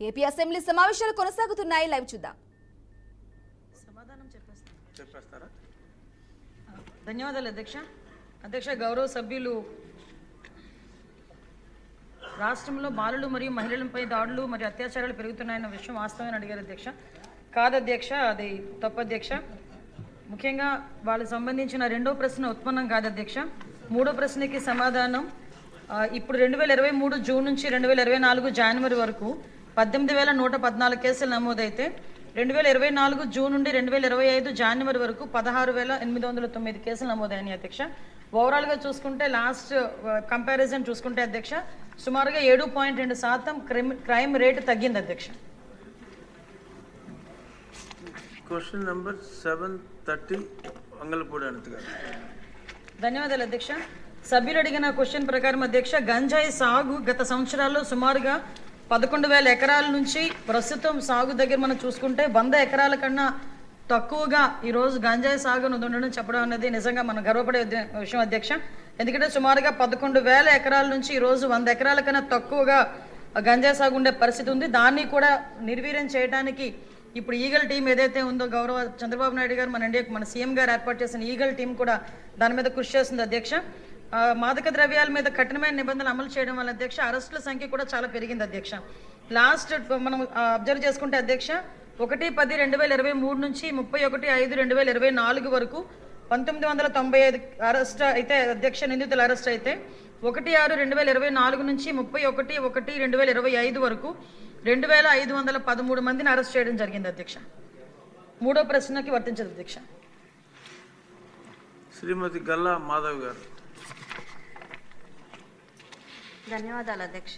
AP assembly సమావేశాలు కొనసాగుతున్నాయి. Live చూద్దాం. సమాధానం చెప్పేస్తారా? ధన్యవాదాలు అధ్యక్ష. గౌరవ సభ్యులు రాష్ట్రంలో బాలులు మరియు మహిళలపై దాడులు మరియు అత్యాచారాలు పెరుగుతున్నాయన్న విషయం వాస్తవమని అడిగారు అధ్యక్ష. కాదు అధ్యక్ష, అది తప్పు అధ్యక్ష. ముఖ్యంగా వాళ్ళకి సంబంధించిన రెండో ప్రశ్న ఉత్పన్నం కాదు అధ్యక్ష. మూడో ప్రశ్నకి సమాధానం ఇప్పుడు 2023 జూన్ నుంచి 2024 జనవరి వరకు 18,114 కేసులు నమోదైతే 2024 జూన్ నుండి 2025 జనవరి వరకు 16,809 కేసులు నమోదైనాయి అధ్యక్ష. ఓవరాల్గా చూసుకుంటే లాస్ట్ కంపారిజన్ చూసుకుంటే అధ్యక్ష సుమారుగా 7.2% క్రైమ్ రేటు తగ్గింది అధ్యక్ష. క్వశ్చన్ నెంబర్ 730 వంగలపూడి అనిత గారు. ధన్యవాదాలు అధ్యక్ష. సభ్యులు అడిగిన క్వశ్చన్ ప్రకారం అధ్యక్ష గంజాయి సాగు గత సంవత్సరాల్లో సుమారుగా 11,000 ఎకరాల నుంచి ప్రస్తుతం సాగు దగ్గర మనం చూసుకుంటే 100 ఎకరాల కన్నా తక్కువగా ఈరోజు గంజాయి సాగు ఉండడం చెప్పడం అనేది నిజంగా మనం గర్వపడే విషయం అధ్యక్ష. ఎందుకంటే సుమారుగా 11,000 ఎకరాల నుంచి ఈరోజు 100 ఎకరాల కన్నా తక్కువగా గంజాయి సాగు ఉండే పరిస్థితి ఉంది. దాన్ని కూడా నిర్వీర్యం చేయడానికి ఇప్పుడు ఈగల్ టీం ఏదైతే ఉందో గౌరవ చంద్రబాబు నాయుడు గారు మన సీఎం గారు ఏర్పాటు చేసిన ఈగల్ టీం కూడా దాని మీద కృషి చేస్తుంది అధ్యక్ష. మాదక ద్రవ్యాల మీద కఠినమైన నిబంధనలు అమలు చేయడం వల్ల అధ్యక్ష అరెస్టుల సంఖ్య కూడా చాలా పెరిగింది అధ్యక్ష. లాస్ట్ మనం అబ్జర్వ్ చేసుకుంటే అధ్యక్ష 1/10/2023 నుంచి 31/5/2024 వరకు 1995 అరెస్ట్ అయితే అధ్యక్ష నిందితులు అరెస్ట్ అయితే 1/6/2024 నుంచి 31/1/2025 వరకు 2,513 మందిని అరెస్ట్ చేయడం జరిగింది అధ్యక్ష. మూడో ప్రశ్నకి వర్తించదు అధ్యక్ష. శ్రీమతి గల్లా మాధవ్ గారు. ధన్యవాదాలు అధ్యక్ష.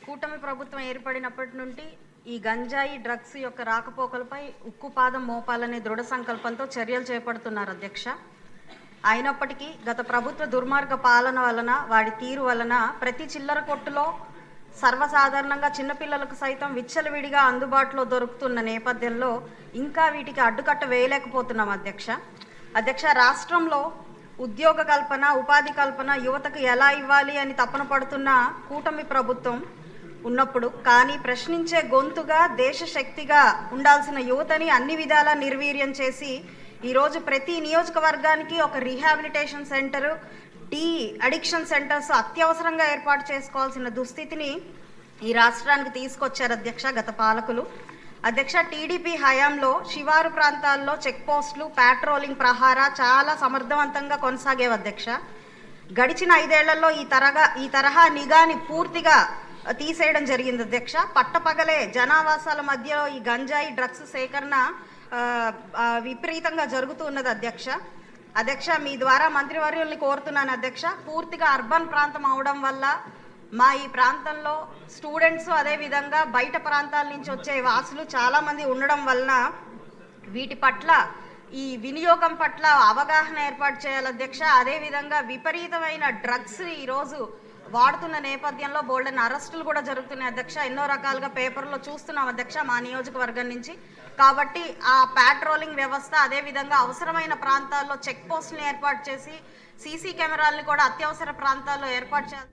కూటమి ప్రభుత్వం ఏర్పడినప్పటి నుండి ఈ గంజాయి డ్రగ్స్ యొక్క రాకపోకలపై ఉక్కుపాదం మోపాలనే దృఢ సంకల్పంతో చర్యలు చేపడుతున్నారు అధ్యక్ష. అయినప్పటికీ గత ప్రభుత్వ దుర్మార్గ పాలన వలన వాడి తీరు వలన ప్రతి చిల్లర కొట్టులో సర్వసాధారణంగా చిన్నపిల్లలకు సైతం విచ్చలవిడిగా అందుబాటులో దొరుకుతున్న నేపథ్యంలో ఇంకా వీటికి అడ్డుకట్ట వేయలేకపోతున్నాం అధ్యక్ష. రాష్ట్రంలో ఉద్యోగ కల్పన ఉపాధి కల్పన యువతకు ఎలా ఇవ్వాలి అని తపన పడుతున్న కూటమి ప్రభుత్వం ఉన్నప్పుడు కానీ ప్రశ్నించే గొంతుగా దేశ శక్తిగా ఉండాల్సిన యువతని అన్ని విధాలా నిర్వీర్యం చేసి ఈరోజు ప్రతి నియోజకవర్గానికి ఒక రీహాబిలిటేషన్ సెంటరు అడిక్షన్ సెంటర్స్ అత్యవసరంగా ఏర్పాటు చేసుకోవాల్సిన దుస్థితిని ఈ రాష్ట్రానికి తీసుకొచ్చారు అధ్యక్ష గత పాలకులు. అధ్యక్ష టీడీపీ హయాంలో శివారు ప్రాంతాల్లో చెక్ పోస్టులు పాట్రోలింగ్ ప్రహార చాలా సమర్థవంతంగా కొనసాగేవి అధ్యక్ష. గడిచిన 5 ఏళ్లలో ఈ తరహా నిఘాని పూర్తిగా తీసేయడం జరిగింది అధ్యక్ష. పట్టపగలే జనావాసాల మధ్య ఈ గంజాయి డ్రగ్స్ సేకరణ విపరీతంగా జరుగుతూ ఉన్నది అధ్యక్ష. మీ ద్వారా మంత్రివర్యుల్ని కోరుతున్నాను అధ్యక్ష. పూర్తిగా అర్బన్ ప్రాంతం అవడం వల్ల మా ఈ ప్రాంతంలో స్టూడెంట్స్ అదేవిధంగా బయట ప్రాంతాల నుంచి వచ్చే వాసులు చాలామంది ఉండడం వలన వీటి పట్ల ఈ వినియోగం పట్ల అవగాహన ఏర్పాటు చేయాలి అధ్యక్ష. అదేవిధంగా విపరీతమైన డ్రగ్స్ ఈరోజు వాడుతున్న నేపథ్యంలో బోల్డెన్ అరెస్టులు కూడా జరుగుతున్నాయి అధ్యక్ష. ఎన్నో రకాలుగా పేపర్లో చూస్తున్నాం అధ్యక్ష మా నియోజకవర్గం నుంచి. కాబట్టి ఆ పాట్రోలింగ్ వ్యవస్థ అదేవిధంగా అవసరమైన ప్రాంతాల్లో చెక్ పోస్టులను ఏర్పాటు చేసి సీసీ కెమెరాలను కూడా అత్యవసర ప్రాంతాల్లో ఏర్పాటు చేయాలి.